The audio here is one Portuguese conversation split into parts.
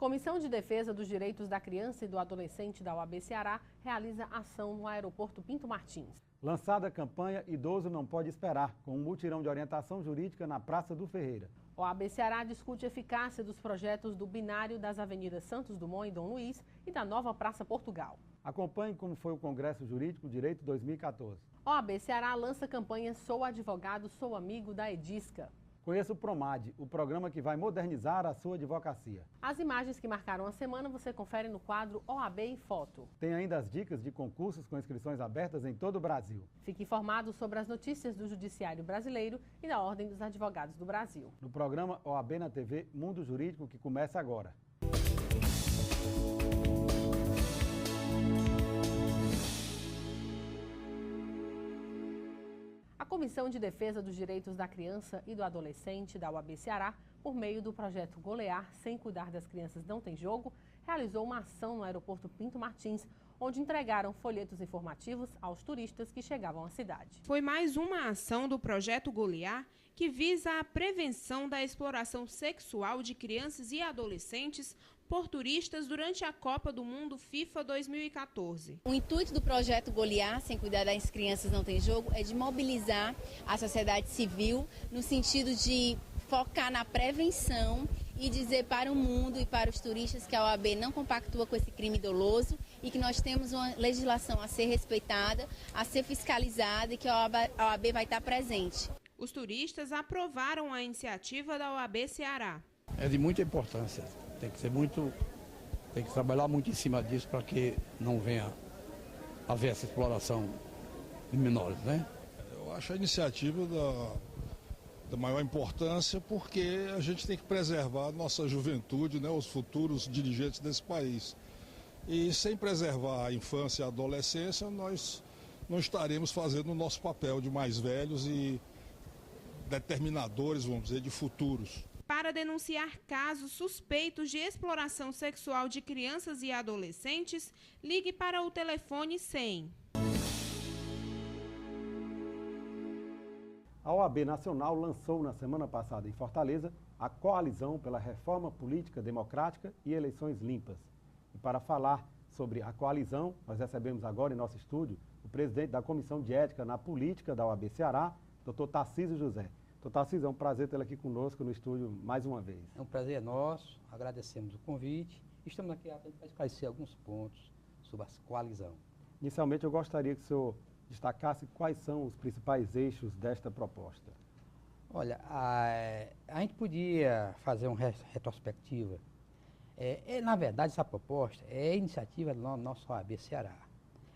Comissão de Defesa dos Direitos da Criança e do Adolescente da OAB Ceará realiza ação no aeroporto Pinto Martins. Lançada a campanha Idoso Não Pode Esperar, com um mutirão de orientação jurídica na Praça do Ferreira. O OAB Ceará discute a eficácia dos projetos do binário das avenidas Santos Dumont e Dom Luiz e da nova Praça Portugal. Acompanhe como foi o Congresso Jurídico Direito 2014. O OAB Ceará lança a campanha Sou Advogado, Sou Amigo da Edisca. Conheça o PROMAD, o programa que vai modernizar a sua advocacia. As imagens que marcaram a semana você confere no quadro OAB em Foto. Tem ainda as dicas de concursos com inscrições abertas em todo o Brasil. Fique informado sobre as notícias do Judiciário Brasileiro e da Ordem dos Advogados do Brasil. No programa OAB na TV Mundo Jurídico, que começa agora. A Comissão de Defesa dos Direitos da Criança e do Adolescente da OAB Ceará, por meio do projeto Golear Sem Cuidar das Crianças Não Tem Jogo, realizou uma ação no aeroporto Pinto Martins, onde entregaram folhetos informativos aos turistas que chegavam à cidade. Foi mais uma ação do projeto Golear que visa a prevenção da exploração sexual de crianças e adolescentes por turistas durante a Copa do Mundo FIFA 2014. O intuito do projeto Golear Sem Cuidar das Crianças Não Tem Jogo é de mobilizar a sociedade civil no sentido de focar na prevenção e dizer para o mundo e para os turistas que a OAB não compactua com esse crime doloso e que nós temos uma legislação a ser respeitada, a ser fiscalizada e que a OAB vai estar presente. Os turistas aprovaram a iniciativa da OAB Ceará. É de muita importância, tem que trabalhar muito em cima disso para que não venha haver essa exploração de menores, né? Eu acho a iniciativa da maior importância porque a gente tem que preservar a nossa juventude, né, os futuros dirigentes desse país. E sem preservar a infância e a adolescência, nós não estaremos fazendo o nosso papel de mais velhos e determinadores, vamos dizer, de futuros. Para denunciar casos suspeitos de exploração sexual de crianças e adolescentes, ligue para o telefone 100. A OAB Nacional lançou na semana passada em Fortaleza a Coalizão pela Reforma Política Democrática e Eleições Limpas. E para falar sobre a coalizão, nós recebemos agora em nosso estúdio o presidente da Comissão de Ética na Política da OAB Ceará, Dr. Tarcísio José. Dr. Tarcísio, é um prazer tê-lo aqui conosco no estúdio mais uma vez. É um prazer nosso, agradecemos o convite e estamos aqui para esclarecer alguns pontos sobre a coalizão. Inicialmente, eu gostaria que o senhor destacasse quais são os principais eixos desta proposta. Olha, a gente podia fazer uma retrospectiva. Na verdade, essa proposta é iniciativa do nosso OAB Ceará.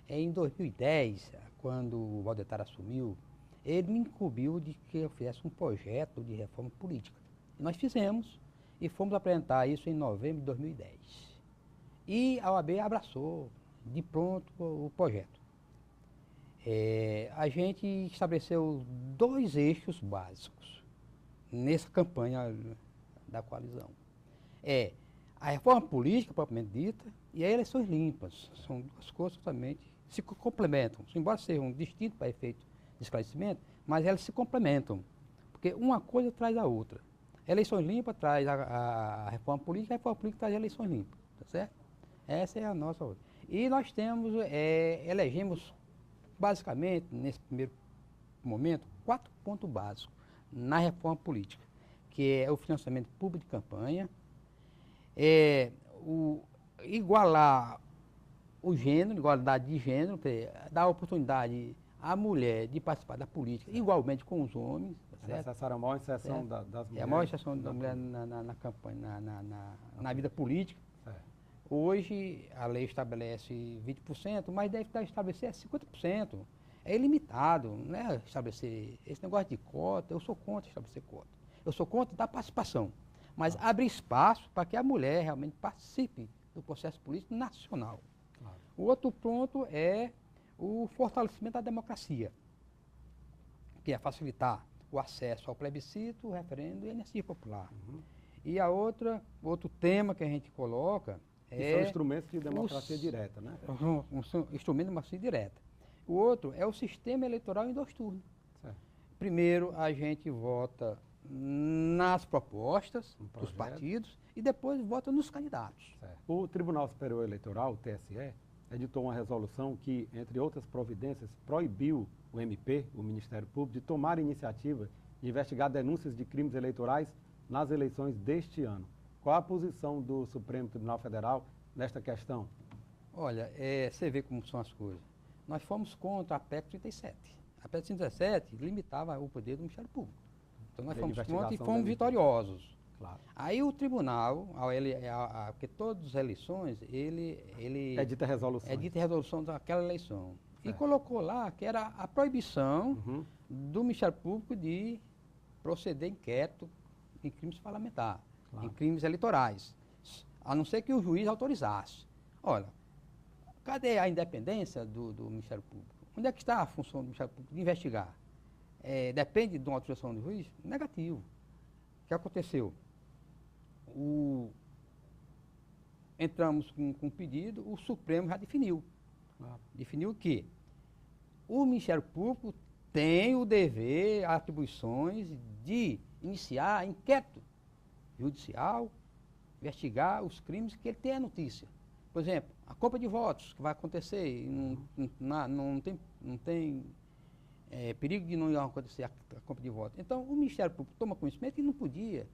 Em 2010, quando o Valdetar assumiu, ele me incumbiu de que eu fizesse um projeto de reforma política. E nós fizemos e fomos apresentar isso em novembro de 2010. E a OAB abraçou de pronto o projeto. A gente estabeleceu dois eixos básicos nessa campanha da coalizão. A reforma política, propriamente dita, e as eleições limpas. São duas coisas que totalmente se complementam. Embora sejam distintos para efeito de esclarecimento, mas elas se complementam. Porque uma coisa traz a outra. Eleições limpas traz a reforma política traz eleições limpas. Tá certo? Essa é a nossa outra. E nós elegemos, basicamente, nesse primeiro momento, 4 pontos básicos na reforma política, que é o financiamento público de campanha, igualar o gênero, igualdade de gênero, dar oportunidade à mulher de participar da política igualmente com os homens. Tá certo? É necessária a maior inserção das mulheres. É a maior inserção da mulher na campanha, na vida política. Hoje a lei estabelece 20%, mas deve estabelecer 50%. É ilimitado, não é estabelecer esse negócio de cota. Eu sou contra estabelecer cota. Eu sou contra da participação, mas abrir espaço para que a mulher realmente participe do processo político nacional. Claro. O outro ponto é o fortalecimento da democracia, que é facilitar o acesso ao plebiscito, o referendo e a iniciativa popular. E outro tema que a gente coloca são instrumentos de democracia direta, né? São instrumentos de democracia direta. O outro é o sistema eleitoral em 2 turnos. Certo. Primeiro, a gente vota nas propostas dos partidos e depois vota nos candidatos. Certo. O Tribunal Superior Eleitoral, o TSE, editou uma resolução que, entre outras providências, proibiu o MP, o Ministério Público, de tomar iniciativa de investigar denúncias de crimes eleitorais nas eleições deste ano. Qual a posição do Supremo Tribunal Federal nesta questão? Olha, você vê como são as coisas. Nós fomos contra a PEC 37. A PEC 37 limitava o poder do Ministério Público. Então nós fomos contra e fomos vitoriosos. Claro. Aí o tribunal, porque todas as eleições, ele edita resolução daquela eleição. E colocou lá que era a proibição do Ministério Público de proceder inquérito em crimes parlamentares, em crimes eleitorais, a não ser que o juiz autorizasse. Olha, cadê a independência do Ministério Público? Onde é que está a função do Ministério Público de investigar? Depende de uma autorização do juiz? Negativo. O que aconteceu? Entramos com um pedido, o Supremo já definiu. Definiu que o Ministério Público tem o dever, atribuições de iniciar inquérito judicial, investigar os crimes que ele tem a notícia. Por exemplo, a compra de votos que vai acontecer, e não tem perigo de não acontecer a compra de votos. Então, o Ministério Público toma conhecimento e não podia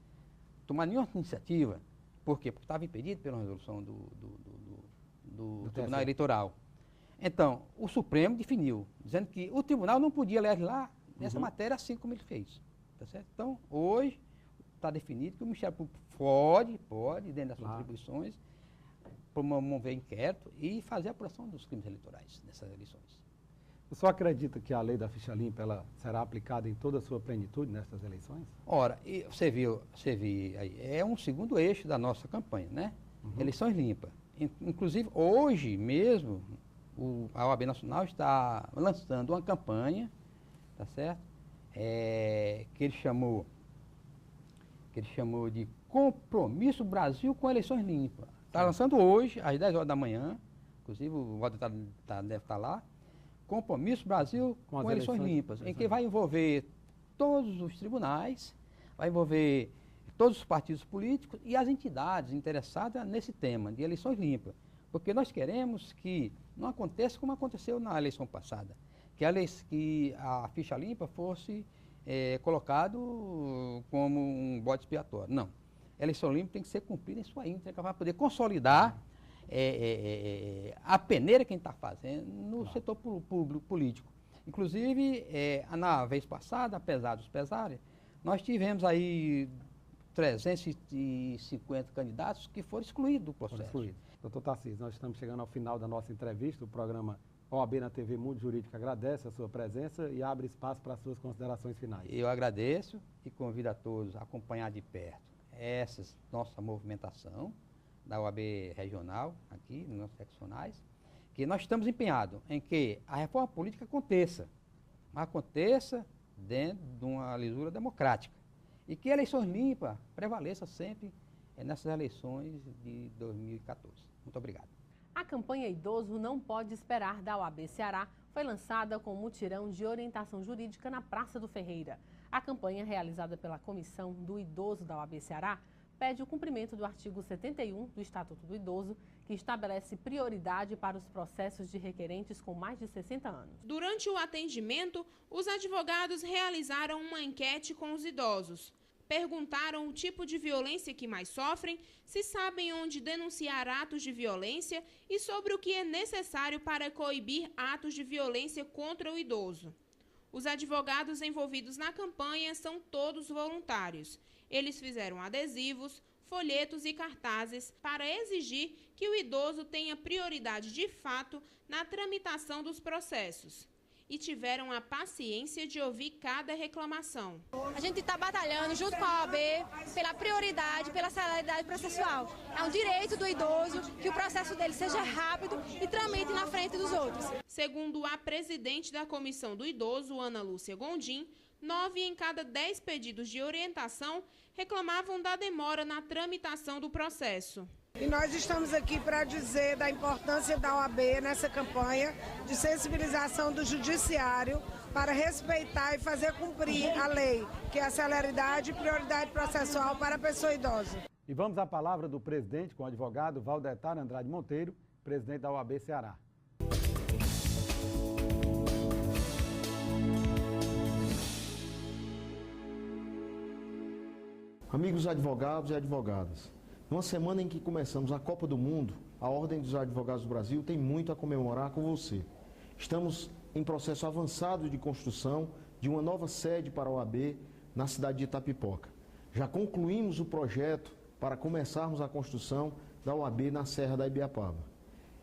tomar nenhuma iniciativa. Por quê? Porque estava impedido pela resolução do Tribunal Eleitoral. Então, o Supremo definiu, dizendo que o tribunal não podia legislar nessa matéria assim como ele fez. Tá certo? Então, hoje, está definido que o Ministério Público pode, dentro das suas atribuições, promover inquérito e fazer a apuração dos crimes eleitorais nessas eleições. O senhor acredita que a lei da ficha limpa ela será aplicada em toda a sua plenitude nessas eleições? Ora, você viu aí, é um segundo eixo da nossa campanha, né? Eleições limpas. Inclusive, hoje mesmo, a OAB Nacional está lançando uma campanha, tá certo? Que ele chamou de Compromisso Brasil com Eleições Limpas. Está lançando hoje, às 10 horas da manhã, inclusive o voto deve estar lá, Compromisso Brasil com Eleições Limpas, em que vai envolver todos os tribunais, vai envolver todos os partidos políticos e as entidades interessadas nesse tema de eleições limpas. Porque nós queremos que não aconteça como aconteceu na eleição passada, que a ficha limpa fosse colocado como um bode expiatório. Não. A eleição limpa tem que ser cumprida em sua íntegra, para poder consolidar a peneira que a gente está fazendo no setor público político. Inclusive, na vez passada, apesar dos pesares, nós tivemos aí 350 candidatos que foram excluídos do processo. Doutor Tarcísio, nós estamos chegando ao final da nossa entrevista. O programa OAB na TV Mundo Jurídico agradece a sua presença e abre espaço para as suas considerações finais. Eu agradeço e convido a todos a acompanhar de perto essa nossa movimentação da OAB regional, aqui, nos nossos seccionais, que nós estamos empenhados em que a reforma política aconteça, mas aconteça dentro de uma lisura democrática. E que eleições limpas prevaleça sempre nessas eleições de 2014. Muito obrigado. A campanha Idoso Não Pode Esperar da OAB Ceará foi lançada com um mutirão de orientação jurídica na Praça do Ferreira. A campanha, realizada pela Comissão do Idoso da OAB Ceará, pede o cumprimento do artigo 71 do Estatuto do Idoso, que estabelece prioridade para os processos de requerentes com mais de 60 anos. Durante o atendimento, os advogados realizaram uma enquete com os idosos. Perguntaram o tipo de violência que mais sofrem, se sabem onde denunciar atos de violência e sobre o que é necessário para coibir atos de violência contra o idoso. Os advogados envolvidos na campanha são todos voluntários. Eles fizeram adesivos, folhetos e cartazes para exigir que o idoso tenha prioridade de fato na tramitação dos processos. E tiveram a paciência de ouvir cada reclamação. A gente está batalhando junto com a OAB pela prioridade, pela celeridade processual. É um direito do idoso que o processo dele seja rápido e tramite na frente dos outros. Segundo a presidente da Comissão do Idoso, Ana Lúcia Gondim, 9 em cada 10 pedidos de orientação reclamavam da demora na tramitação do processo. E nós estamos aqui para dizer da importância da OAB nessa campanha de sensibilização do judiciário para respeitar e fazer cumprir a lei, que é a celeridade e prioridade processual para a pessoa idosa. E vamos à palavra do presidente com o advogado Valdetar Andrade Monteiro, presidente da OAB Ceará. Amigos advogados e advogadas, numa semana em que começamos a Copa do Mundo, a Ordem dos Advogados do Brasil tem muito a comemorar com você. Estamos em processo avançado de construção de uma nova sede para a OAB na cidade de Itapipoca. Já concluímos o projeto para começarmos a construção da OAB na Serra da Ibiapaba.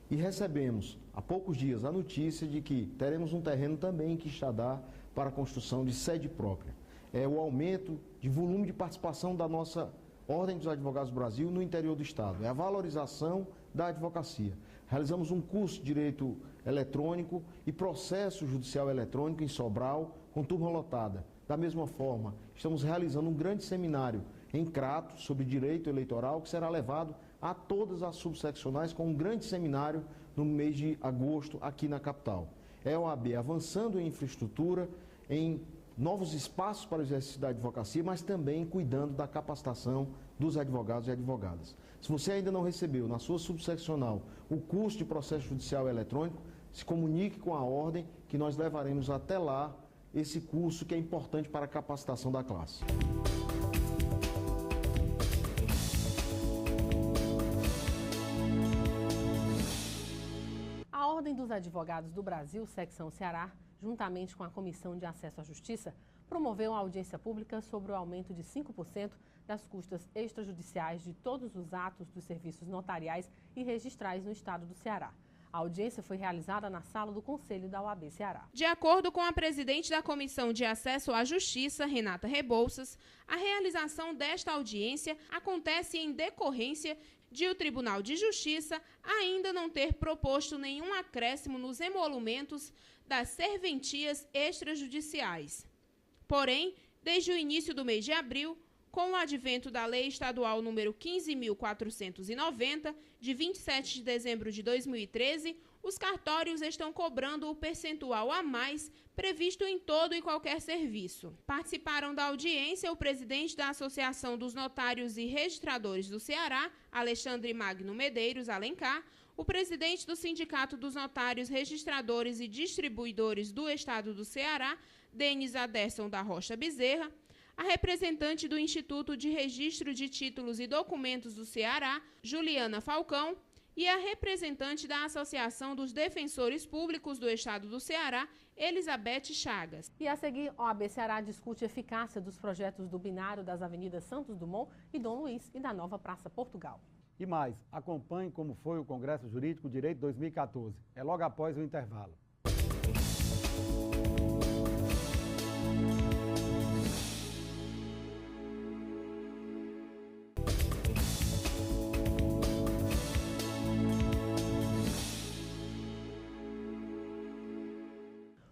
E recebemos, há poucos dias, a notícia de que teremos um terreno também em Quixadá para a construção de sede própria. É o aumento de volume de participação da nossa Ordem dos Advogados do Brasil no interior do Estado. É a valorização da advocacia. Realizamos um curso de Direito Eletrônico e Processo Judicial Eletrônico em Sobral, com turma lotada. Da mesma forma, estamos realizando um grande seminário em Crato sobre Direito Eleitoral, que será levado a todas as subseccionais com um grande seminário no mês de agosto aqui na capital. É a OAB avançando em infraestrutura, em novos espaços para o exercício da advocacia, mas também cuidando da capacitação dos advogados e advogadas. Se você ainda não recebeu na sua subseccional o curso de processo judicial eletrônico, se comunique com a ordem que nós levaremos até lá esse curso que é importante para a capacitação da classe. A Ordem dos Advogados do Brasil, Secção Ceará, juntamente com a Comissão de Acesso à Justiça, promoveu uma audiência pública sobre o aumento de 5% das custas extrajudiciais de todos os atos dos serviços notariais e registrais no estado do Ceará. A audiência foi realizada na sala do Conselho da OAB Ceará. De acordo com a presidente da Comissão de Acesso à Justiça, Renata Rebouças, a realização desta audiência acontece em decorrência de o Tribunal de Justiça ainda não ter proposto nenhum acréscimo nos emolumentos das serventias extrajudiciais. Porém, desde o início do mês de abril, com o advento da Lei Estadual número 15.490, de 27 de dezembro de 2013, os cartórios estão cobrando o percentual a mais previsto em todo e qualquer serviço. Participaram da audiência o presidente da Associação dos Notários e Registradores do Ceará, Alexandre Magno Medeiros Alencar, o presidente do Sindicato dos Notários, Registradores e Distribuidores do Estado do Ceará, Denis Aderson da Rocha Bezerra, a representante do Instituto de Registro de Títulos e Documentos do Ceará, Juliana Falcão, e a representante da Associação dos Defensores Públicos do Estado do Ceará, Elizabeth Chagas. E a seguir, a OAB Ceará discute a eficácia dos projetos do binário das avenidas Santos Dumont e Dom Luiz e da nova Praça Portugal. E mais, acompanhe como foi o Congresso Jurídico Direito 2014. É logo após o intervalo.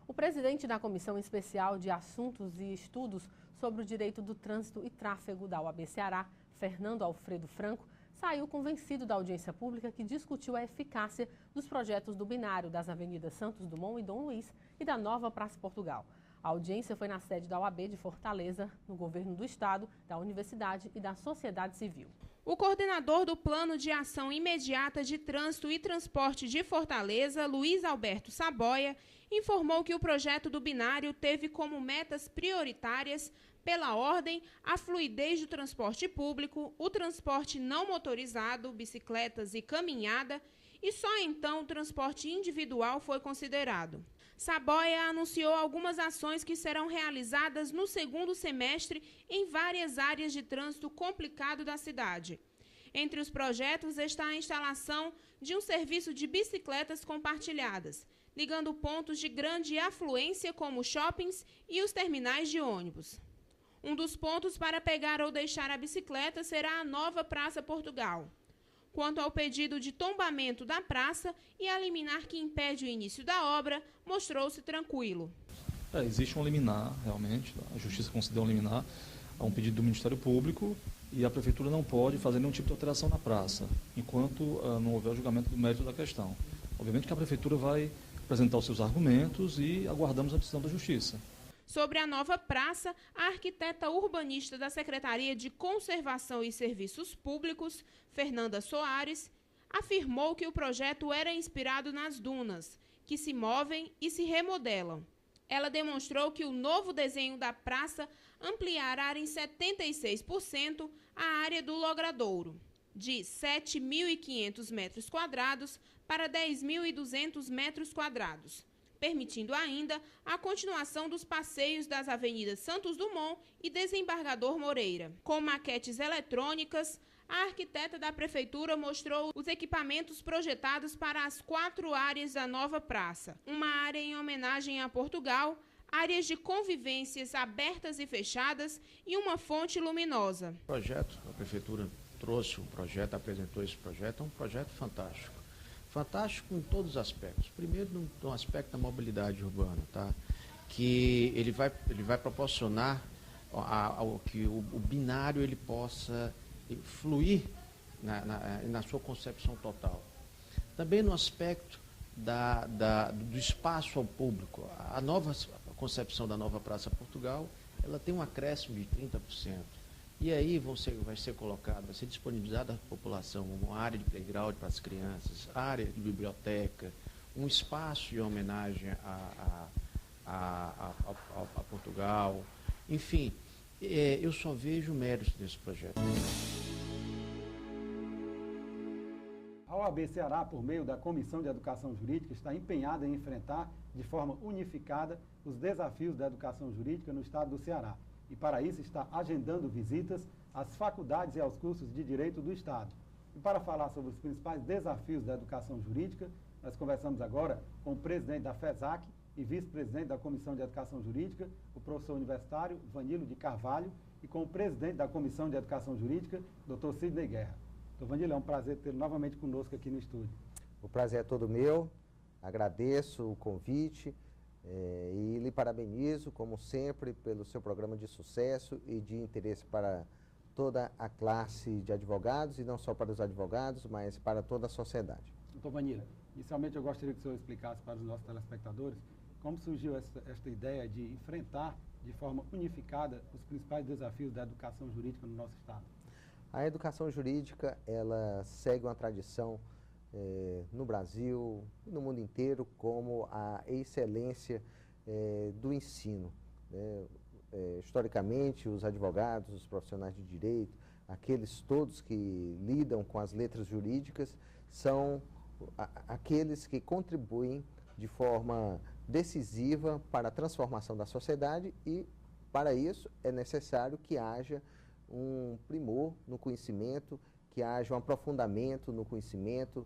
O presidente da Comissão Especial de Assuntos e Estudos sobre o Direito do Trânsito e Tráfego da OAB Ceará, Fernando Alfredo Franco, saiu convencido da audiência pública que discutiu a eficácia dos projetos do binário das avenidas Santos Dumont e Dom Luiz e da nova Praça Portugal. A audiência foi na sede da OAB de Fortaleza, no governo do Estado, da Universidade e da sociedade civil. O coordenador do Plano de Ação Imediata de Trânsito e Transporte de Fortaleza, Luiz Alberto Saboia, informou que o projeto do binário teve como metas prioritárias, pela ordem, a fluidez do transporte público, o transporte não motorizado, bicicletas e caminhada, e só então o transporte individual foi considerado. Saboia anunciou algumas ações que serão realizadas no segundo semestre em várias áreas de trânsito complicado da cidade. Entre os projetos está a instalação de um serviço de bicicletas compartilhadas, ligando pontos de grande afluência como shoppings e os terminais de ônibus. Um dos pontos para pegar ou deixar a bicicleta será a nova Praça Portugal. Quanto ao pedido de tombamento da praça e a liminar que impede o início da obra, mostrou-se tranquilo. Existe um liminar, realmente, a Justiça concedeu um liminar a um pedido do Ministério Público e a Prefeitura não pode fazer nenhum tipo de alteração na praça, enquanto não houver o julgamento do mérito da questão. Obviamente que a Prefeitura vai apresentar os seus argumentos e aguardamos a decisão da Justiça. Sobre a nova praça, a arquiteta urbanista da Secretaria de Conservação e Serviços Públicos, Fernanda Soares, afirmou que o projeto era inspirado nas dunas, que se movem e se remodelam. Ela demonstrou que o novo desenho da praça ampliará em 76% a área do logradouro, de 7.500 metros quadrados para 10.200 metros quadrados, permitindo ainda a continuação dos passeios das avenidas Santos Dumont e Desembargador Moreira. Com maquetes eletrônicas, a arquiteta da Prefeitura mostrou os equipamentos projetados para as 4 áreas da nova praça. Uma área em homenagem a Portugal, áreas de convivências abertas e fechadas e uma fonte luminosa. O projeto, a Prefeitura trouxe um projeto, apresentou esse projeto, é um projeto fantástico. Fantástico em todos os aspectos. Primeiro, no aspecto da mobilidade urbana, tá? Que ele vai proporcionar que o binário ele possa fluir na sua concepção total. Também no aspecto do espaço ao público. A concepção da nova Praça Portugal, ela tem um acréscimo de 30%. E aí vai ser disponibilizada à população uma área de playground para as crianças, área de biblioteca, um espaço de homenagem a Portugal. Enfim, eu só vejo méritos nesse projeto. A OAB Ceará, por meio da Comissão de Educação Jurídica, está empenhada em enfrentar de forma unificada os desafios da educação jurídica no estado do Ceará. E para isso está agendando visitas às faculdades e aos cursos de direito do estado. E para falar sobre os principais desafios da educação jurídica, nós conversamos agora com o presidente da FESAC e vice-presidente da Comissão de Educação Jurídica, o professor universitário Vanilo de Carvalho, e com o presidente da Comissão de Educação Jurídica, Dr. Sidney Guerra. Dr. Vanilo, é um prazer tê-lo novamente conosco aqui no estúdio. O prazer é todo meu, agradeço o convite e lhe parabenizo, como sempre, pelo seu programa de sucesso e de interesse para toda a classe de advogados, e não só para os advogados, mas para toda a sociedade. Doutor Vanilo, inicialmente eu gostaria que o senhor explicasse para os nossos telespectadores como surgiu esta ideia de enfrentar de forma unificada os principais desafios da educação jurídica no nosso estado. A educação jurídica, ela segue uma tradição no Brasil e no mundo inteiro como a excelência do ensino. Historicamente, os advogados, os profissionais de direito, aqueles todos que lidam com as letras jurídicas, são aqueles que contribuem de forma decisiva para a transformação da sociedade, e, para isso, é necessário que haja um primor no conhecimento, que haja um aprofundamento no conhecimento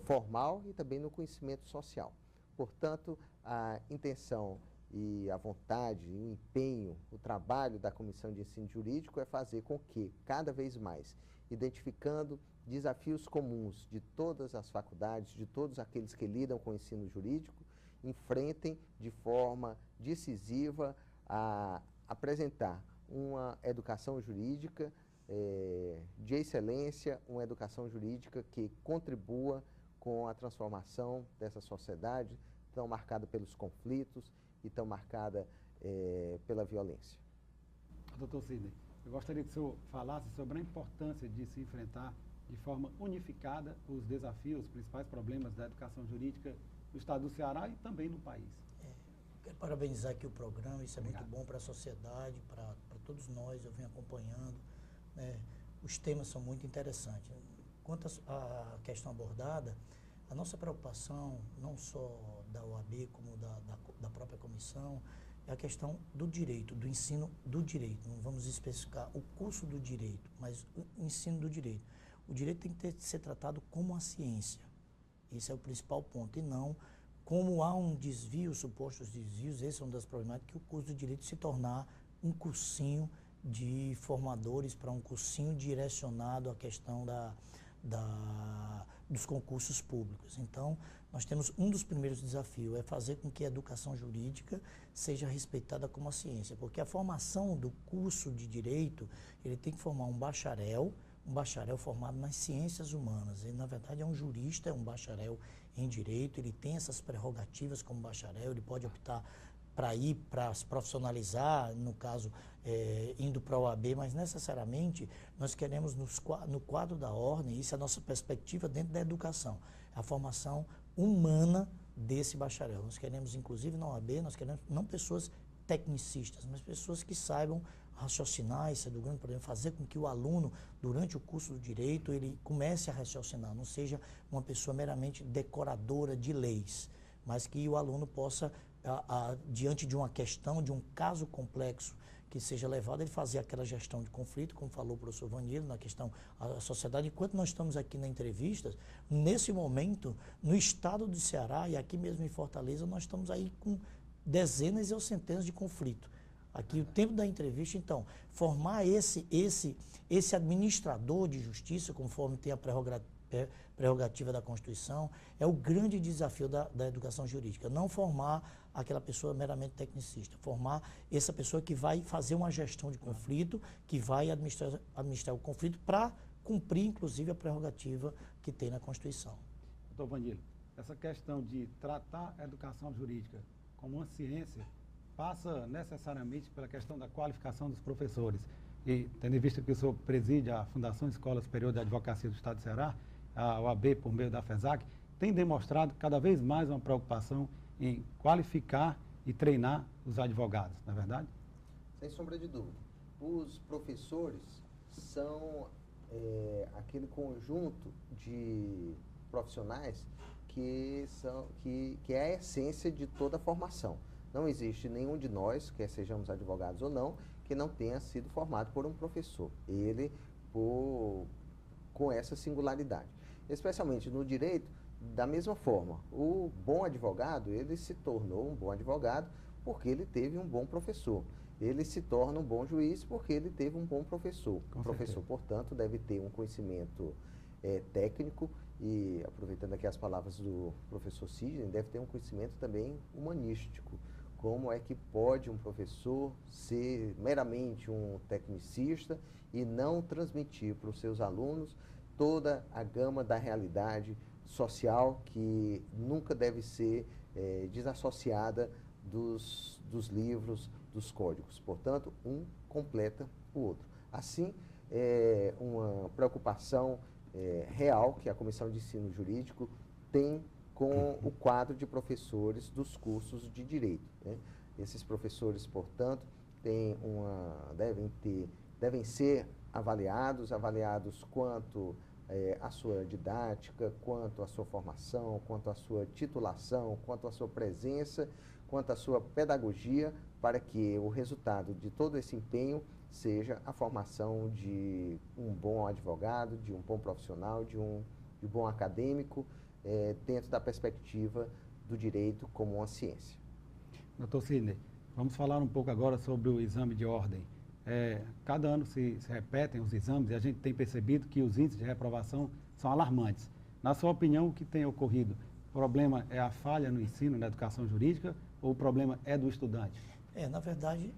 formal e também no conhecimento social. Portanto, a intenção e a vontade, o empenho, o trabalho da Comissão de Ensino Jurídico é fazer com que, cada vez mais, identificando desafios comuns de todas as faculdades, de todos aqueles que lidam com o ensino jurídico, enfrentem de forma decisiva a apresentar uma educação jurídica de excelência, uma educação jurídica que contribua com a transformação dessa sociedade tão marcada pelos conflitos e tão marcada pela violência. Doutor Sidney, eu gostaria que o senhor falasse sobre a importância de se enfrentar de forma unificada os desafios, os principais problemas da educação jurídica no estado do Ceará e também no país. Quero parabenizar aqui o programa, isso é muito bom para a sociedade, para todos nós, eu venho acompanhando, né? Os temas são muito interessantes. Quanto à questão abordada, a nossa preocupação, não só da OAB como da própria comissão, é a questão do direito, do ensino do direito. Não vamos especificar o curso do direito, mas o ensino do direito. O direito tem que ser tratado como uma ciência. Esse é o principal ponto, e não como há um desvio, supostos desvios, esse é uma das problemáticas, que o curso do direito se tornar um cursinho de formadores para um cursinho direcionado à questão dos concursos públicos. Então, nós temos um dos primeiros desafios, é fazer com que a educação jurídica seja respeitada como a ciência, porque a formação do curso de direito, ele tem que formar um bacharel, um bacharel formado nas ciências humanas. Ele, na verdade, é um jurista, é um bacharel em direito, ele tem essas prerrogativas como bacharel, ele pode optar para ir, para se profissionalizar, no caso, indo para a OAB, mas necessariamente nós queremos, no quadro da ordem, isso é a nossa perspectiva dentro da educação, a formação humana desse bacharel. Nós queremos, inclusive, na OAB, nós queremos não pessoas tecnicistas, mas pessoas que saibam raciocinar, isso é do grande problema, fazer com que o aluno, durante o curso do direito, ele comece a raciocinar, não seja uma pessoa meramente decoradora de leis, mas que o aluno possa, diante de uma questão, de um caso complexo que seja levado, ele fazer aquela gestão de conflito, como falou o professor Vanilo, na questão da sociedade. Enquanto nós estamos aqui na entrevista, nesse momento, no estado do Ceará e aqui mesmo em Fortaleza, nós estamos aí com dezenas ou centenas de conflitos. Aqui o tempo da entrevista, então, formar esse administrador de justiça, conforme tem a prerrogativa da Constituição, é o grande desafio da educação jurídica. Não formar aquela pessoa meramente tecnicista, formar essa pessoa que vai fazer uma gestão de conflito, que vai administrar o conflito para cumprir, inclusive, a prerrogativa que tem na Constituição. Doutor Vanilo, essa questão de tratar a educação jurídica como uma ciência passa necessariamente pela questão da qualificação dos professores. E, tendo em vista que o senhor preside a Fundação Escola Superior de Advocacia do Estado do Ceará, a OAB, por meio da FESAC, tem demonstrado cada vez mais uma preocupação em qualificar e treinar os advogados, não é verdade? Sem sombra de dúvida. Os professores são aquele conjunto de profissionais que é a essência de toda a formação. Não existe nenhum de nós, quer sejamos advogados ou não, que não tenha sido formado por um professor. Ele, com essa singularidade. Especialmente no direito, da mesma forma. O bom advogado, ele se tornou um bom advogado porque ele teve um bom professor. Ele se torna um bom juiz porque ele teve um bom professor. O professor, portanto, deve ter um conhecimento técnico e, aproveitando aqui as palavras do professor Sidney, deve ter um conhecimento também humanístico. Como é que pode um professor ser meramente um tecnicista e não transmitir para os seus alunos toda a gama da realidade social que nunca deve ser desassociada dos livros, dos códigos. Portanto, um completa o outro. Assim, é uma preocupação real que a Comissão de Ensino Jurídico tem com o quadro de professores dos cursos de Direito, né? Esses professores, portanto, devem ser avaliados quanto à sua didática, quanto à sua formação, quanto à sua titulação, quanto à sua presença, quanto à sua pedagogia, para que o resultado de todo esse empenho seja a formação de um bom advogado, de um bom profissional, de um bom acadêmico, dentro da perspectiva do direito como uma ciência. Doutor Sidney, vamos falar um pouco agora sobre o exame de ordem. Cada ano se repetem os exames e a gente tem percebido que os índices de reprovação são alarmantes. Na sua opinião, o que tem ocorrido? O problema é a falha no ensino, na educação jurídica, ou o problema é do estudante? Na verdade,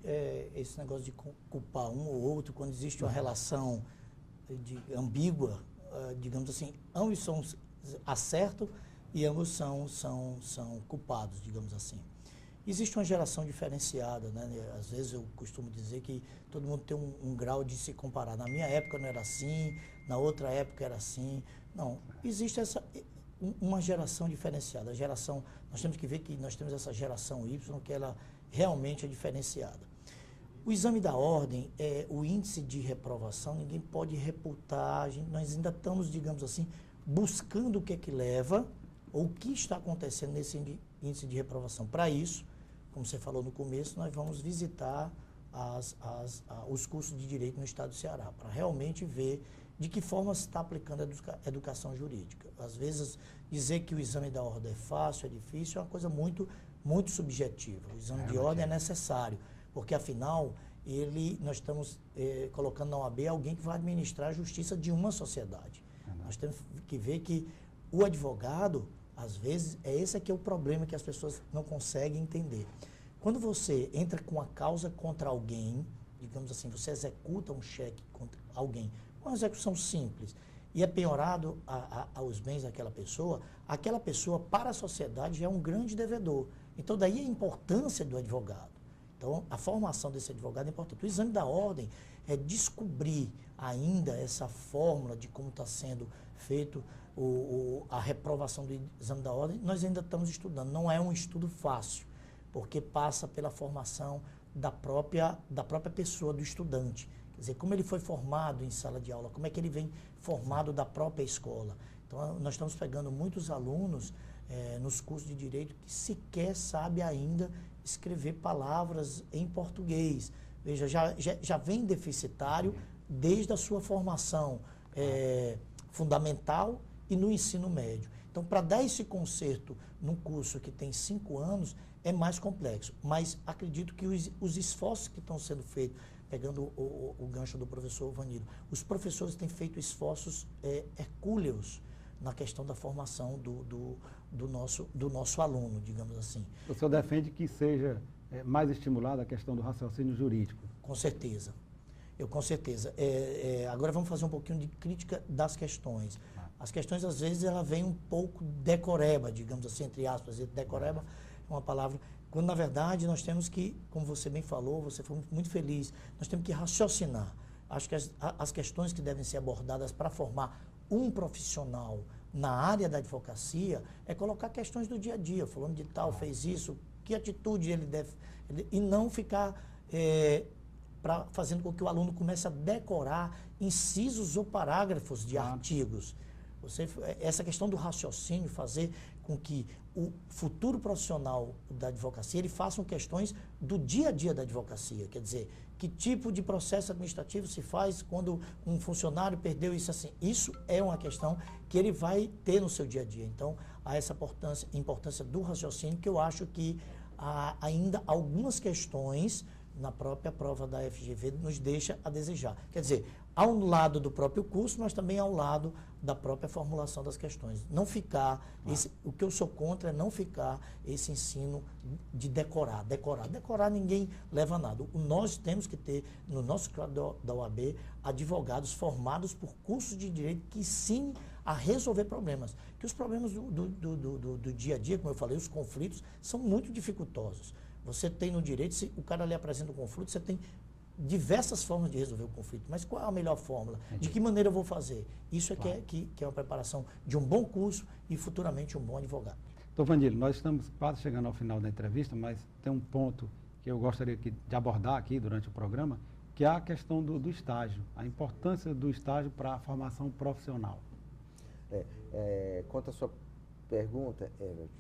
esse negócio de culpar um ou outro, quando existe uma relação ambígua, digamos assim, ambos são acertam e ambos são culpados, digamos assim. Existe uma geração diferenciada, né? Às vezes eu costumo dizer que todo mundo tem um grau de se comparar. Na minha época não era assim, na outra época era assim. Não, existe uma geração diferenciada. Nós temos que ver que nós temos essa geração Y, que ela realmente é diferenciada. O exame da ordem, o índice de reprovação, ninguém pode reputar, nós ainda estamos, digamos assim, buscando o que é que leva, ou o que está acontecendo nesse índice de reprovação. Para isso, como você falou no começo, nós vamos visitar os cursos de Direito no Estado do Ceará, para realmente ver de que forma se está aplicando a educação jurídica. Às vezes, dizer que o exame da ordem é fácil, é difícil, é uma coisa muito, muito subjetiva. O exame de ordem é necessário, porque, afinal, nós estamos colocando na OAB alguém que vai administrar a justiça de uma sociedade. Nós temos que ver que o advogado, às vezes, esse aqui é o problema que as pessoas não conseguem entender. Quando você entra com uma causa contra alguém, digamos assim, você executa um cheque contra alguém uma execução simples, e é penhorado aos bens daquela pessoa, para a sociedade, já é um grande devedor. Então, daí a importância do advogado. Então, a formação desse advogado é importante. O exame da ordem é descobrir ainda essa fórmula de como está sendo feito a reprovação do exame da ordem. Nós ainda estamos estudando. Não é um estudo fácil, porque passa pela formação da própria pessoa, do estudante. Quer dizer, como ele foi formado em sala de aula, como é que ele vem formado da própria escola. Então, nós estamos pegando muitos alunos nos cursos de Direito que sequer sabe ainda escrever palavras em português. Veja, já vem deficitário desde a sua formação fundamental e no ensino médio. Então, para dar esse conserto num curso que tem 5 anos, é mais complexo. Mas acredito que os esforços que estão sendo feitos, pegando o gancho do professor Vanilo, os professores têm feito esforços hercúleos na questão da formação do nosso aluno, digamos assim. O senhor defende que seja mais estimulada a questão do raciocínio jurídico? Com certeza. Com certeza. Agora vamos fazer um pouquinho de crítica das questões. As questões, às vezes, ela vem um pouco decoreba, digamos assim, entre aspas. Decoreba é uma palavra... Quando, na verdade, nós temos que, como você bem falou, você foi muito feliz, nós temos que raciocinar. Acho que as questões que devem ser abordadas para formar um profissional na área da advocacia é colocar questões do dia a dia, falando de tal, fez isso, que atitude ele deve... E não ficar fazendo com que o aluno comece a decorar incisos ou parágrafos de artigos. Essa questão do raciocínio, fazer com que o futuro profissional da advocacia, ele faça questões do dia a dia da advocacia, quer dizer, que tipo de processo administrativo se faz quando um funcionário perdeu isso assim. Isso é uma questão que ele vai ter no seu dia a dia. Então, há essa importância do raciocínio, que eu acho que há ainda algumas questões na própria prova da FGV nos deixa a desejar. Quer dizer, ao lado do próprio curso, mas também ao lado da própria formulação das questões. Não ficar, o que eu sou contra é não ficar esse ensino de decorar. Decorar ninguém leva a nada. Nós temos que ter, no nosso quadro da OAB, advogados formados por cursos de direito que ensinem a resolver problemas. Que os problemas do dia a dia, como eu falei, os conflitos, são muito dificultosos. Você tem no direito, se o cara lhe apresenta um conflito, você tem diversas formas de resolver o conflito. Mas qual é a melhor fórmula? De que maneira eu vou fazer? Isso é que é uma preparação de um bom curso e futuramente um bom advogado. Doutor Vanilo, nós estamos quase chegando ao final da entrevista, mas tem um ponto que eu gostaria de abordar aqui durante o programa, que é a questão do estágio, a importância do estágio para a formação profissional. Quanto à sua pergunta,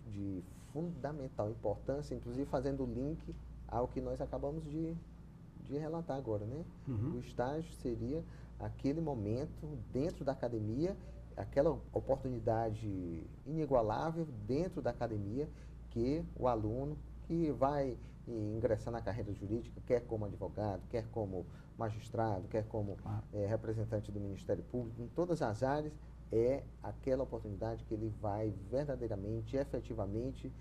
de fundamental importância, inclusive fazendo o link ao que nós acabamos de relatar agora, né? O estágio seria aquele momento dentro da academia, aquela oportunidade inigualável dentro da academia que o aluno que vai ingressar na carreira jurídica, quer como advogado, quer como magistrado, quer como representante do Ministério Público, em todas as áreas, é aquela oportunidade que ele vai verdadeiramente, efetivamente,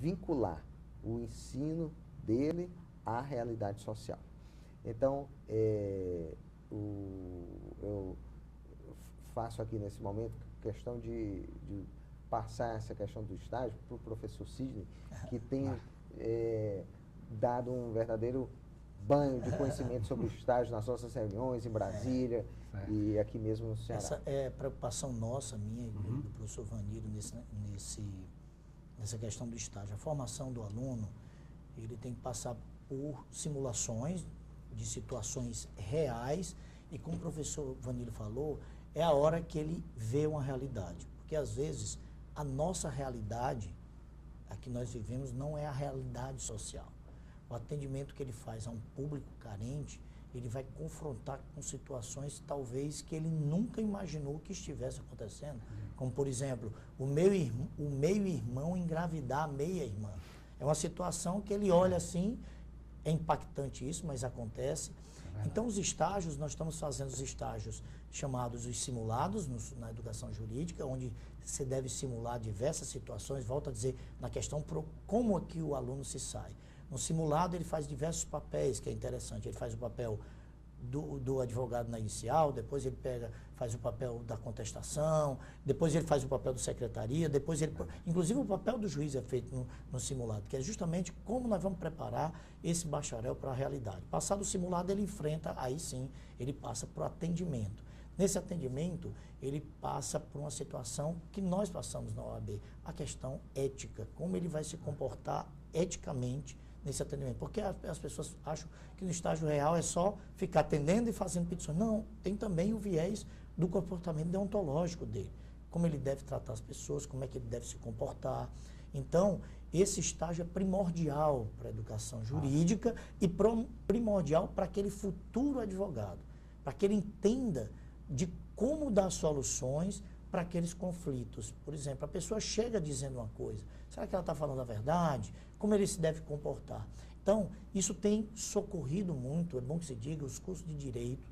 vincular o ensino dele à realidade social. Então, eu faço aqui nesse momento questão de passar essa questão do estágio para o professor Sidney, que tem dado um verdadeiro banho de conhecimento sobre o estágio nas nossas reuniões em Brasília e aqui mesmo no Ceará. Essa é preocupação nossa, minha e do professor Vanilo nessa questão do estágio. A formação do aluno, ele tem que passar por simulações de situações reais e, como o professor Vanilo falou, é a hora que ele vê uma realidade. Porque, às vezes, a nossa realidade, a que nós vivemos, não é a realidade social. O atendimento que ele faz a um público carente, ele vai confrontar com situações, talvez, que ele nunca imaginou que estivesse acontecendo. Como, por exemplo, o meio-irmão engravidar a meia-irmã. É uma situação que ele olha assim, é impactante isso, mas acontece. Então, os estágios, nós estamos fazendo os estágios chamados os simulados na educação jurídica, onde você deve simular diversas situações, volto a dizer, na questão como é que o aluno se sai. No simulado, ele faz diversos papéis, que é interessante. Ele faz o papel do advogado na inicial, depois ele faz o papel da contestação, depois ele faz o papel da secretaria, depois ele... Inclusive o papel do juiz é feito no simulado, que é justamente como nós vamos preparar esse bacharel para a realidade. Passado o simulado, ele enfrenta, aí sim, ele passa para o atendimento. Nesse atendimento, ele passa por uma situação que nós passamos na OAB, a questão ética, como ele vai se comportar eticamente nesse atendimento. Porque as pessoas acham que no estágio real é só ficar atendendo e fazendo petições. Não, tem também o viés do comportamento deontológico dele. Como ele deve tratar as pessoas, como é que ele deve se comportar. Então, esse estágio é primordial para a educação jurídica e primordial para aquele futuro advogado, para que ele entenda de como dar soluções para aqueles conflitos. Por exemplo, a pessoa chega dizendo uma coisa, será que ela está falando a verdade? Como ele se deve comportar? Então, isso tem socorrido muito, é bom que se diga, os cursos de direito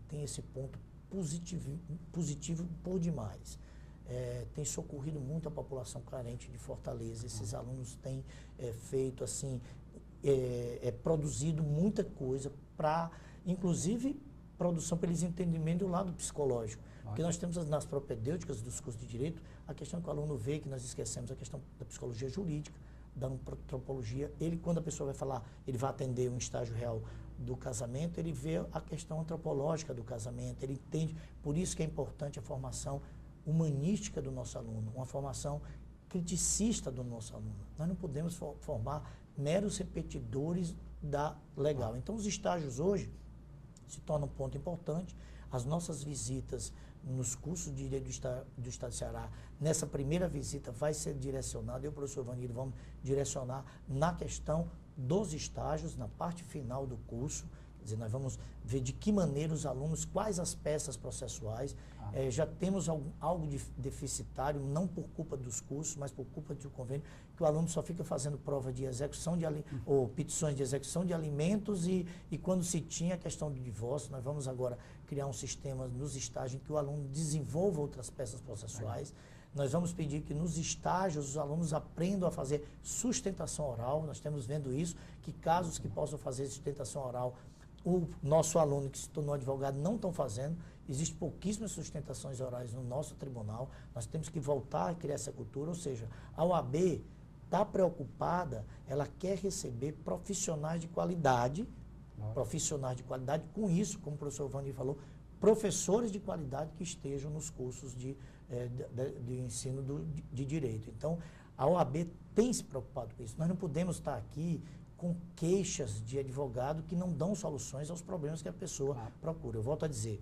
tem esse ponto positivo por demais. Tem socorrido muito a população carente de Fortaleza. Esses alunos têm feito, assim, produzido muita coisa para, inclusive, produção para eles entenderem do lado psicológico. Porque nós temos nas propedêuticas dos cursos de direito a questão que o aluno vê, que nós esquecemos, a questão da psicologia jurídica, da antropologia. Ele, quando a pessoa vai falar, ele vai atender um estágio real do casamento, ele vê a questão antropológica do casamento, ele entende. Por isso que é importante a formação humanística do nosso aluno, uma formação criticista do nosso aluno. Nós não podemos formar meros repetidores da legal. Então, os estágios hoje se tornam um ponto importante. As nossas visitas nos cursos de Direito do Estado do Ceará, nessa primeira visita vai ser direcionada, eu e o professor Vanildo vamos direcionar na questão dos estágios, na parte final do curso. Quer dizer, nós vamos ver de que maneira os alunos, quais as peças processuais. Já temos algo de deficitário, não por culpa dos cursos, mas por culpa do convênio, que o aluno só fica fazendo prova de execução ou petições de execução de alimentos e quando se tinha a questão do divórcio, nós vamos agora criar um sistema nos estágios em que o aluno desenvolva outras peças processuais. Nós vamos pedir que nos estágios os alunos aprendam a fazer sustentação oral. Nós estamos vendo isso, que casos que possam fazer sustentação oral, o nosso aluno que se tornou advogado não estão fazendo. Existem pouquíssimas sustentações orais no nosso tribunal. Nós temos que voltar a criar essa cultura, ou seja, a OAB está preocupada, ela quer receber profissionais de qualidade, com isso, como o professor Vandir falou, professores de qualidade que estejam nos cursos de ensino de direito. Então, a OAB tem se preocupado com isso. Nós não podemos estar aqui com queixas de advogado que não dão soluções aos problemas que a pessoa procura. Eu volto a dizer,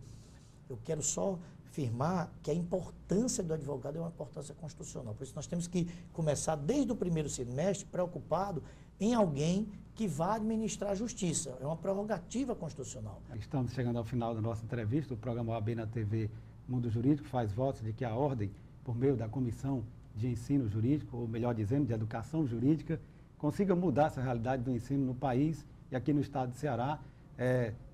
eu quero só afirmar que a importância do advogado é uma importância constitucional. Por isso, nós temos que começar desde o primeiro semestre preocupado em alguém que vá administrar a justiça. É uma prerrogativa constitucional. Estamos chegando ao final da nossa entrevista. O programa OAB na TV Mundo Jurídico faz votos de que a Ordem, por meio da Comissão de Ensino Jurídico, ou melhor dizendo, de Educação Jurídica, consiga mudar essa realidade do ensino no país e aqui no estado de Ceará,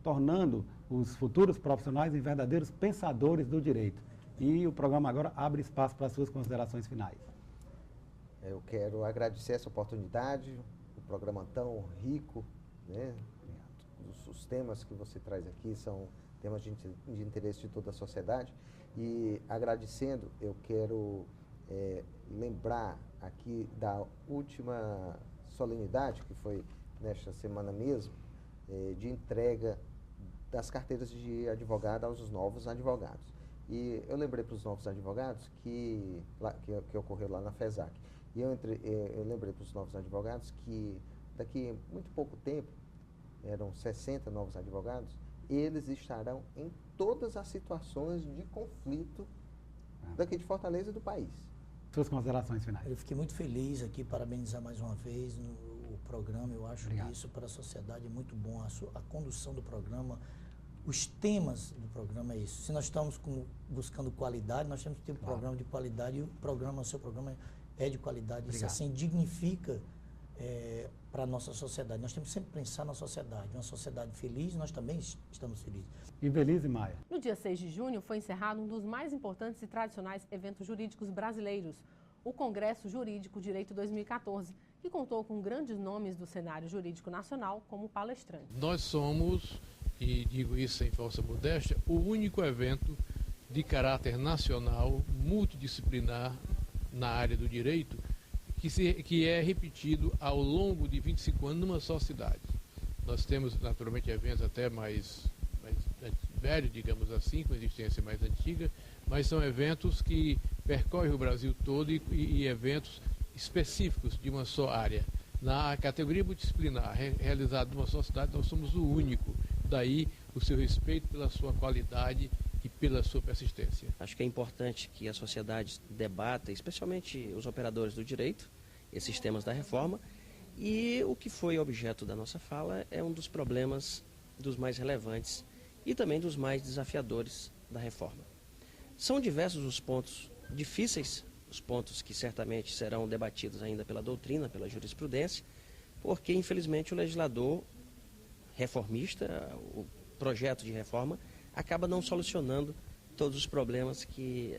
tornando os futuros profissionais em verdadeiros pensadores do direito. E o programa agora abre espaço para as suas considerações finais. Eu quero agradecer essa oportunidade, o programa tão rico, né? Os temas que você traz aqui são temas de interesse de toda a sociedade. E agradecendo, eu quero lembrar aqui da última solenidade, que foi nesta semana mesmo, de entrega das carteiras de advogado aos novos advogados. E eu lembrei para os novos advogados que ocorreu lá na FESAC. E eu lembrei para os novos advogados que daqui a muito pouco tempo, eram 60 novos advogados, eles estarão em todas as situações de conflito daqui de Fortaleza e do país. Suas considerações finais. Eu fiquei muito feliz aqui, parabenizar mais uma vez o programa. Eu acho que isso para a sociedade é muito bom. A condução do programa, os temas do programa é isso. Se nós estamos buscando qualidade, nós temos que ter um programa de qualidade e o seu programa é de qualidade. Isso assim dignifica para a nossa sociedade. Nós temos que sempre pensar na sociedade. Uma sociedade feliz, nós também estamos felizes. Infeliz e Maia. No dia 6 de junho foi encerrado um dos mais importantes e tradicionais eventos jurídicos brasileiros, o Congresso Jurídico Direito 2014, que contou com grandes nomes do cenário jurídico nacional como palestrantes. Nós somos e digo isso sem falsa modéstia, o único evento de caráter nacional, multidisciplinar na área do direito, que é repetido ao longo de 25 anos numa só cidade. Nós temos, naturalmente, eventos até mais velhos, digamos assim, com existência mais antiga, mas são eventos que percorrem o Brasil todo e eventos específicos de uma só área. Na categoria multidisciplinar, realizado numa só cidade, nós somos o único. Daí o seu respeito pela sua qualidade e pela sua persistência. Acho que é importante que a sociedade debata, especialmente os operadores do direito, esses temas da reforma, e o que foi objeto da nossa fala é um dos problemas dos mais relevantes e também dos mais desafiadores da reforma. São diversos os pontos difíceis, os pontos que certamente serão debatidos ainda pela doutrina, pela jurisprudência, porque infelizmente o legislador reformista, o projeto de reforma, acaba não solucionando todos os problemas que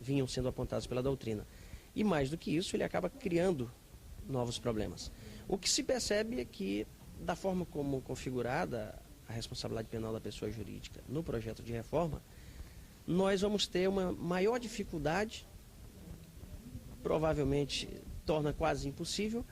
vinham sendo apontados pela doutrina. E mais do que isso, ele acaba criando novos problemas. O que se percebe é que, da forma como configurada a responsabilidade penal da pessoa jurídica no projeto de reforma, nós vamos ter uma maior dificuldade, provavelmente torna quase impossível,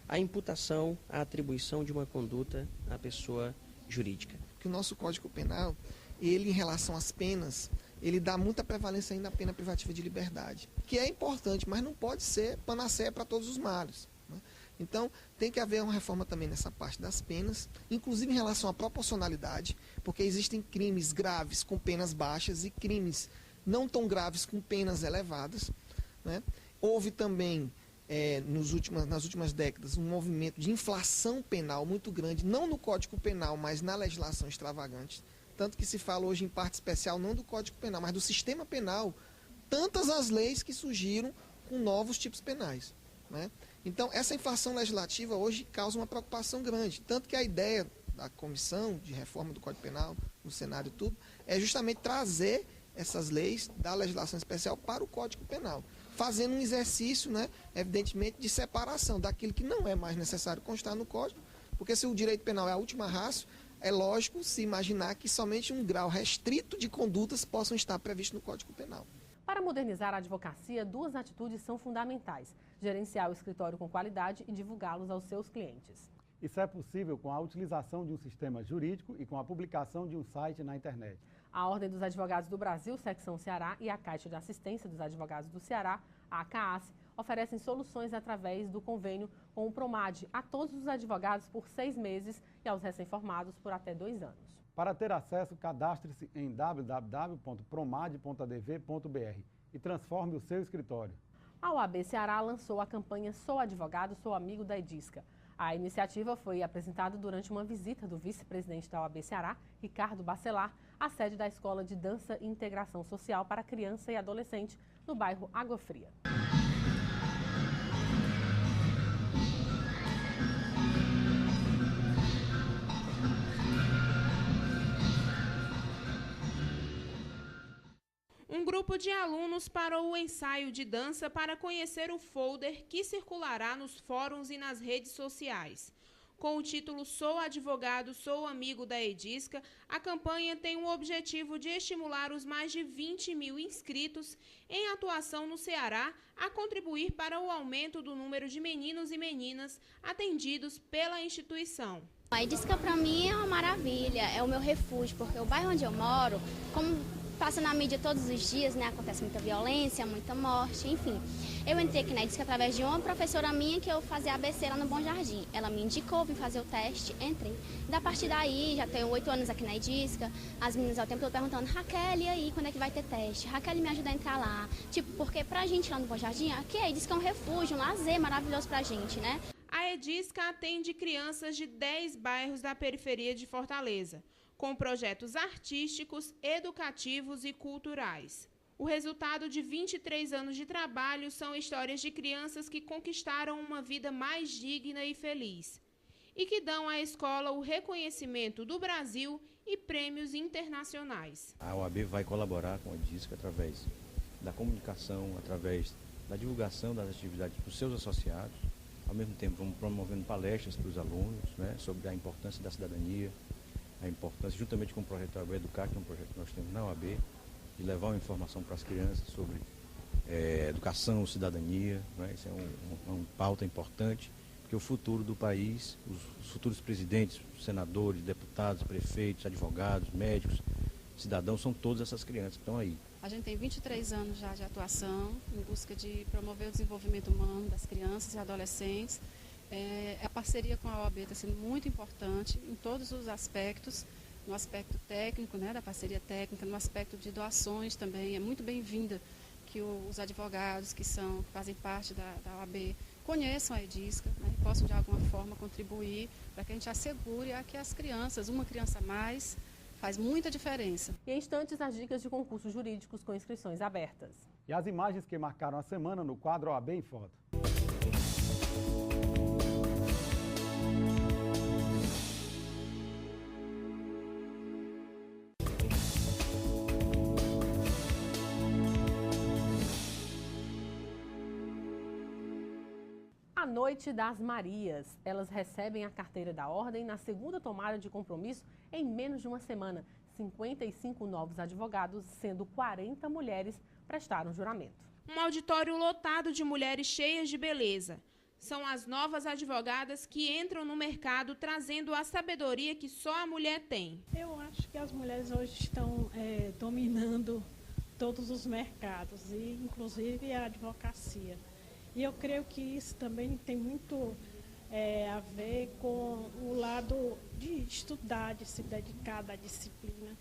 a imputação, a atribuição de uma conduta à pessoa jurídica. Que o nosso Código Penal, ele em relação às penas, ele dá muita prevalência ainda à pena privativa de liberdade, que é importante, mas não pode ser panaceia para todos os males, né? Então, tem que haver uma reforma também nessa parte das penas, inclusive em relação à proporcionalidade, porque existem crimes graves com penas baixas e crimes não tão graves com penas elevadas, né? Houve também, nas últimas décadas, um movimento de inflação penal muito grande, não no Código Penal, mas na legislação extravagante. Tanto que se fala hoje em parte especial, não do Código Penal, mas do sistema penal, tantas as leis que surgiram com novos tipos penais, né? Então, essa inflação legislativa hoje causa uma preocupação grande. Tanto que a ideia da Comissão de Reforma do Código Penal, no Senado e tudo, é justamente trazer essas leis da legislação especial para o Código Penal, fazendo um exercício, né, evidentemente, de separação daquilo que não é mais necessário constar no Código, porque se o direito penal é a última ratio, é lógico se imaginar que somente um grau restrito de condutas possam estar previstos no Código Penal. Para modernizar a advocacia, duas atitudes são fundamentais: gerenciar o escritório com qualidade e divulgá-los aos seus clientes. Isso é possível com a utilização de um sistema jurídico e com a publicação de um site na internet. A Ordem dos Advogados do Brasil, Secção Ceará, e a Caixa de Assistência dos Advogados do Ceará, a CAAS, oferecem soluções através do convênio com o Promad a todos os advogados por 6 meses e aos recém-formados por até 2 anos. Para ter acesso, cadastre-se em www.promad.adv.br e transforme o seu escritório. A OAB Ceará lançou a campanha Sou Advogado, Sou Amigo da Edisca. A iniciativa foi apresentada durante uma visita do vice-presidente da OAB Ceará, Ricardo Bacelar, à sede da Escola de Dança e Integração Social para Criança e Adolescente, no bairro Água Fria. Um grupo de alunos parou o ensaio de dança para conhecer o folder que circulará nos fóruns e nas redes sociais. Com o título Sou Advogado, Sou Amigo da Edisca, a campanha tem o objetivo de estimular os mais de 20 mil inscritos em atuação no Ceará a contribuir para o aumento do número de meninos e meninas atendidos pela instituição. A Edisca para mim é uma maravilha, é o meu refúgio, porque o bairro onde eu moro, como passa na mídia todos os dias, né? Acontece muita violência, muita morte, enfim. Eu entrei aqui na Edisca através de uma professora minha que eu fazia ABC lá no Bom Jardim. Ela me indicou, vim fazer o teste, entrei. Da partir daí, já tenho 8 anos aqui na Edisca, as meninas ao tempo todo perguntando: Raquel, e aí, quando é que vai ter teste? Raquel, me ajuda a entrar lá. Tipo, porque pra gente lá no Bom Jardim, aqui a Edisca é um refúgio, um lazer maravilhoso pra gente, né? A Edisca atende crianças de 10 bairros da periferia de Fortaleza, com projetos artísticos, educativos e culturais. O resultado de 23 anos de trabalho são histórias de crianças que conquistaram uma vida mais digna e feliz e que dão à escola o reconhecimento do Brasil e prêmios internacionais. A OAB vai colaborar com a Edisca através da comunicação, através da divulgação das atividades dos seus associados. Ao mesmo tempo, vamos promovendo palestras para os alunos, né, sobre a importância da cidadania, a importância, juntamente com o projeto OAB Educar, que é um projeto que nós temos na OAB, de levar uma informação para as crianças sobre educação, cidadania, né? Isso é uma pauta importante, porque o futuro do país, os futuros presidentes, senadores, deputados, prefeitos, advogados, médicos, cidadãos, são todas essas crianças que estão aí. A gente tem 23 anos já de atuação em busca de promover o desenvolvimento humano das crianças e adolescentes. A parceria com a OAB está sendo muito importante em todos os aspectos, no aspecto técnico, né, da parceria técnica, no aspecto de doações também. É muito bem-vinda que os advogados que fazem parte da OAB conheçam a Edisca, né, e possam de alguma forma contribuir para que a gente assegure a que as crianças, uma criança a mais, faz muita diferença. E em instantes, as dicas de concursos jurídicos com inscrições abertas. E as imagens que marcaram a semana no quadro OAB em Foto. A Noite das Marias. Elas recebem a carteira da ordem na segunda tomada de compromisso em menos de uma semana. 55 novos advogados, sendo 40 mulheres, prestaram juramento. Um auditório lotado de mulheres cheias de beleza. São as novas advogadas que entram no mercado trazendo a sabedoria que só a mulher tem. Eu acho que as mulheres hoje estão dominando todos os mercados, e inclusive a advocacia. E eu creio que isso também tem muito a ver com o lado de estudar, de se dedicar à disciplina.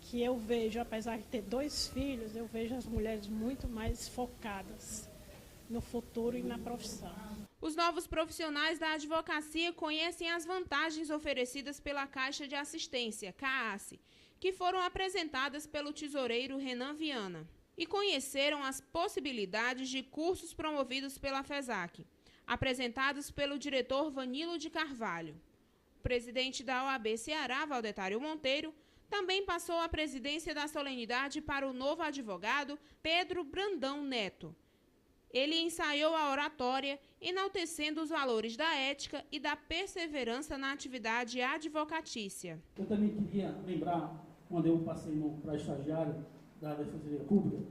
Que eu vejo, apesar de ter 2 filhos, eu vejo as mulheres muito mais focadas no futuro e na profissão. Os novos profissionais da advocacia conhecem as vantagens oferecidas pela Caixa de Assistência, CAASSE, que foram apresentadas pelo tesoureiro Renan Viana. E conheceram as possibilidades de cursos promovidos pela FESAC, apresentados pelo diretor Vanilo de Carvalho. O presidente da OAB Ceará, Valdetário Monteiro, também passou a presidência da solenidade para o novo advogado Pedro Brandão Neto. Ele ensaiou a oratória, enaltecendo os valores da ética e da perseverança na atividade advocatícia. Eu também queria lembrar, quando eu passei para estagiário da Defensoria Pública,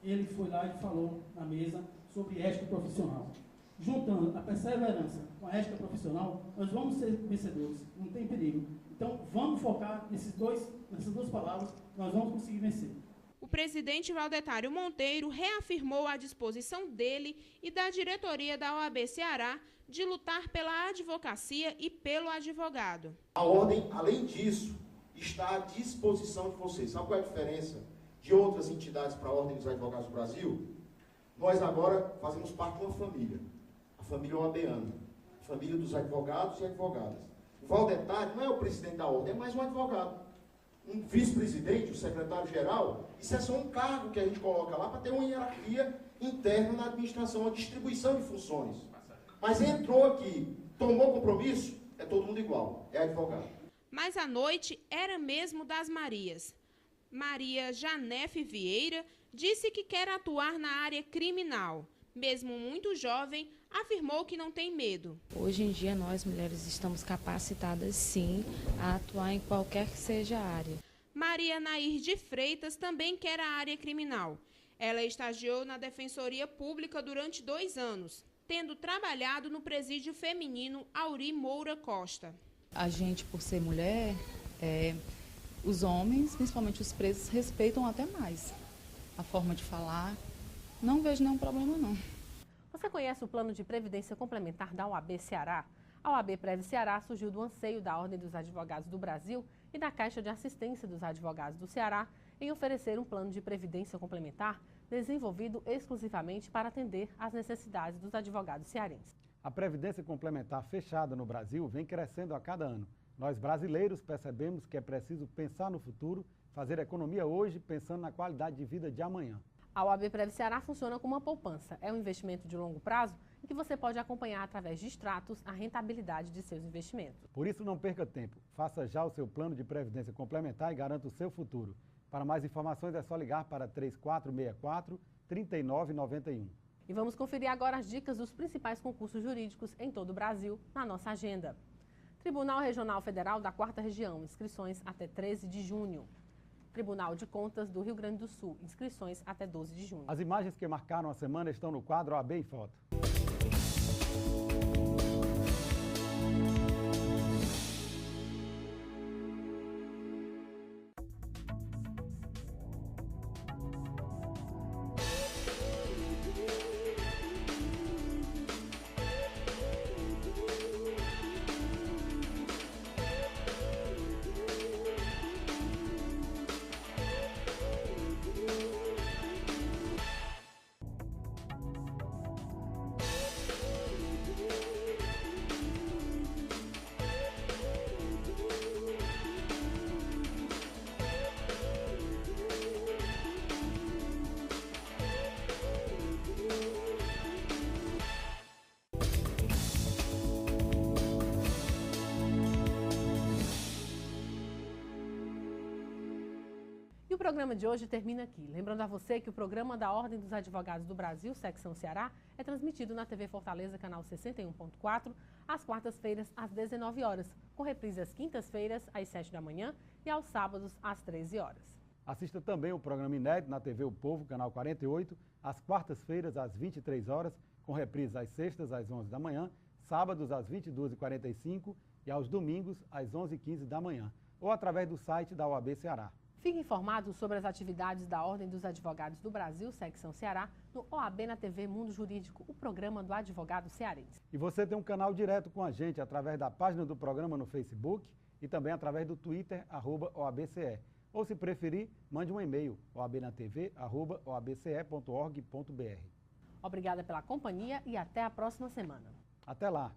ele foi lá e falou na mesa sobre ética profissional. Juntando a perseverança com a ética profissional, nós vamos ser vencedores, não tem perigo. Então, vamos focar nessas duas palavras, nós vamos conseguir vencer. O presidente Valdetário Monteiro reafirmou a disposição dele e da diretoria da OAB Ceará de lutar pela advocacia e pelo advogado. A ordem, além disso, está à disposição de vocês. Sabe qual é a diferença de outras entidades para a Ordem dos Advogados do Brasil? Nós agora fazemos parte de uma família, a família OABiana, a família dos advogados e advogadas. O Valdetário não é o presidente da Ordem, é mais um advogado. Um vice-presidente, o secretário-geral, isso é só um cargo que a gente coloca lá para ter uma hierarquia interna na administração, uma distribuição de funções. Mas entrou aqui, tomou compromisso, é todo mundo igual, é advogado. Mas a noite era mesmo das Marias. Maria Janefe Vieira disse que quer atuar na área criminal. Mesmo muito jovem, afirmou que não tem medo. Hoje em dia, nós mulheres estamos capacitadas, sim, a atuar em qualquer que seja a área. Maria Nair de Freitas também quer a área criminal. Ela estagiou na Defensoria Pública durante 2 anos, tendo trabalhado no presídio feminino Auri Moura Costa. A gente, por ser mulher, os homens, principalmente os presos, respeitam até mais a forma de falar. Não vejo nenhum problema, não. Você conhece o plano de previdência complementar da OAB Ceará? A OAB Prev Ceará surgiu do anseio da Ordem dos Advogados do Brasil e da Caixa de Assistência dos Advogados do Ceará em oferecer um plano de previdência complementar desenvolvido exclusivamente para atender às necessidades dos advogados cearenses. A previdência complementar fechada no Brasil vem crescendo a cada ano. Nós brasileiros percebemos que é preciso pensar no futuro, fazer economia hoje pensando na qualidade de vida de amanhã. A OAB Prev Ceará funciona como uma poupança. É um investimento de longo prazo em que você pode acompanhar através de extratos a rentabilidade de seus investimentos. Por isso, não perca tempo. Faça já o seu plano de previdência complementar e garanta o seu futuro. Para mais informações é só ligar para 3464-3991. E vamos conferir agora as dicas dos principais concursos jurídicos em todo o Brasil na nossa agenda. Tribunal Regional Federal da 4ª Região, inscrições até 13 de junho. Tribunal de Contas do Rio Grande do Sul, inscrições até 12 de junho. As imagens que marcaram a semana estão no quadro OAB em Foto. E o programa de hoje termina aqui. Lembrando a você que o programa da Ordem dos Advogados do Brasil, Secção Ceará, é transmitido na TV Fortaleza, canal 61.4, às quartas-feiras, às 19 horas, com reprise às quintas-feiras, às 7 da manhã e aos sábados, às 13 horas. Assista também o programa inédito na TV O Povo, canal 48, às quartas-feiras, às 23 horas, com reprise às sextas, às 11 da manhã, sábados, às 22h45 e aos domingos, às 11h15 da manhã, ou através do site da OAB Ceará. Fique informado sobre as atividades da Ordem dos Advogados do Brasil, Secção Ceará, no OAB na TV Mundo Jurídico, o programa do advogado cearense. E você tem um canal direto com a gente através da página do programa no Facebook e também através do Twitter, @OABCE. Ou, se preferir, mande um e-mail, oabnatv@oabce.org.br. Obrigada pela companhia e até a próxima semana. Até lá!